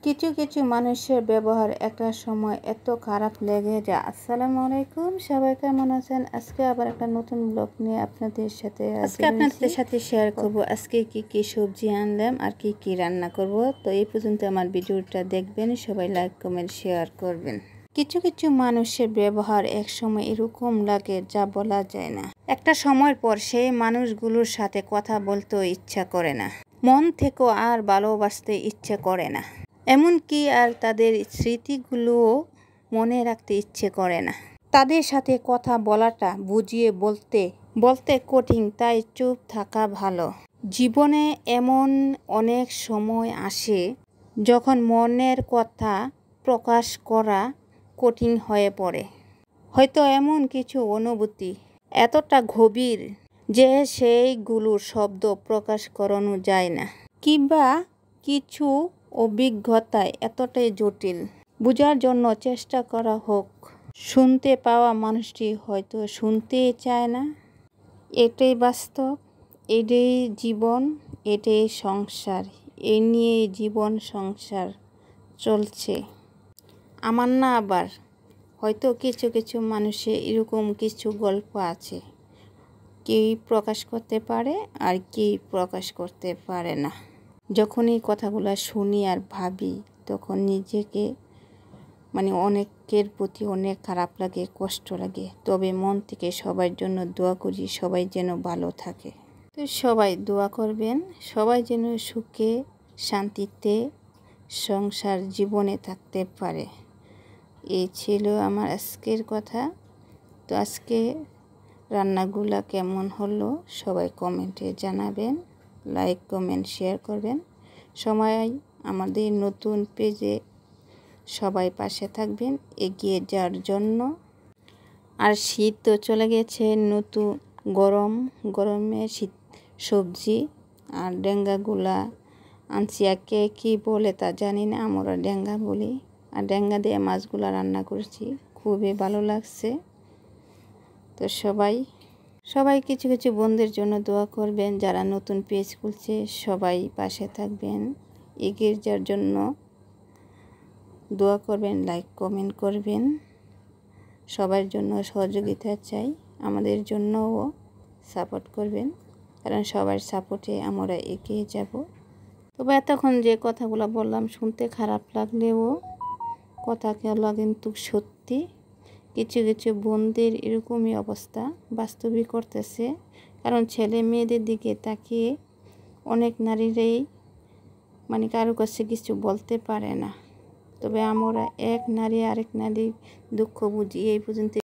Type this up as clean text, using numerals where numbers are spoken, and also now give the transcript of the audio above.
কিছু কিছু মানুষের ব্যবহার একটা সময় এত খারাপ লেগে যায়। আসসালামু আলাইকুম, সবাই কেমন আছেন? আজকে আবার একটা নতুন ব্লগ নিয়ে আপনাদের সাথে শেয়ার করব আজকে কি সবজি আনলাম আর কি রান্না করব। তো এই পর্যন্ত আমার ভিডিওটা দেখবেন, সবাই লাইক কমেন্ট শেয়ার করবেন। কিছু কিছু মানুষের ব্যবহার এক সময় এরকম লাগে যা বলা যায় না। একটা সময়ের পর সেই মানুষগুলোর সাথে কথা বলতেও ইচ্ছা করে না, মন থেকেও আর ভালোবাসতে ইচ্ছা করে না, এমনকি আর তাদের স্মৃতিগুলোও মনে রাখতে ইচ্ছে করে না। তাদের সাথে কথা বলাটা বুঝিয়ে বলতে কঠিন, তাই চুপ থাকা ভালো। জীবনে এমন অনেক সময় আসে যখন মনের কথা প্রকাশ করা কঠিন হয়ে পড়ে। হয়তো এমন কিছু অনুভূতি এতটা গভীর যে সেইগুলোর শব্দ প্রকাশ করানো যায় না, কিংবা কিছু অভিজ্ঞতা এতটাই জটিল বোঝার জন্য চেষ্টা করা হোক, শুনতে পাওয়া মানুষটি হয়তো শুনতেই চায় না। এটাই বাস্তব, এটাই জীবন, এটাই সংসার। এই নিয়ে জীবন সংসার চলছে আমার না। আবার হয়তো কিছু কিছু মানুষের এরকম কিছু গল্প আছে, কেউ প্রকাশ করতে পারে আর কেউ প্রকাশ করতে পারে না। যখন এই কথাগুলো শুনি আর ভাবি, তখন নিজেকে অনেকের প্রতি অনেক খারাপ লাগে, কষ্ট লাগে। তবে মন থেকে সবার জন্য দোয়া করি, সবাই যেন ভালো থাকে। তো সবাই দোয়া করবেন, সবাই যেন সুখে শান্তিতে সংসার জীবনে থাকতে পারে। এই ছিল আমার আজকের কথা। তো আজকে রান্নাগুলা কেমন হলো সবাই কমেন্টে জানাবেন, লাইক কমেন্ট শেয়ার করবেন। সবাই আমাদের নতুন পেজে সবাই পাশে থাকবেন এগিয়ে যাওয়ার জন্য। আর শীত তো চলে গেছে, নতুন গরমে শীত সবজি আর ডেঙ্গাগুলা আনছি। কে কী বলে তা জানি না, আমরা ডেঙ্গা বলি। আর ডেঙ্গা দিয়ে মাছগুলা রান্না করছি, খুবই ভালো লাগছে। তো সবাই কিছু কিছু বন্ধুদের জন্য দোয়া করবেন, যারা নতুন পেজ খুলছে সবাই পাশে থাকবেন, এগিয়ে যাওয়ার জন্য দোয়া করবেন, লাইক কমেন্ট করবেন। সবার জন্য সহযোগিতা চাই, আমাদের জন্যও সাপোর্ট করবেন, কারণ সবার সাপোর্টে আমরা এগিয়ে যাব। তবে এতক্ষণ যে কথাগুলো বললাম শুনতে খারাপ লাগলেও কথাগুলো কিন্তু সত্যি। কিছু কিছু বোনদের এরকমই অবস্থা বাস্তবিক করতেছে, কারণ ছেলে মেয়েদের দিকে তাকিয়ে অনেক নারীরাই কারো কাছে কিছু বলতে পারে না। তবে আমরা এক নারী আরেক নারীর দুঃখ বুঝি। এই পর্যন্ত।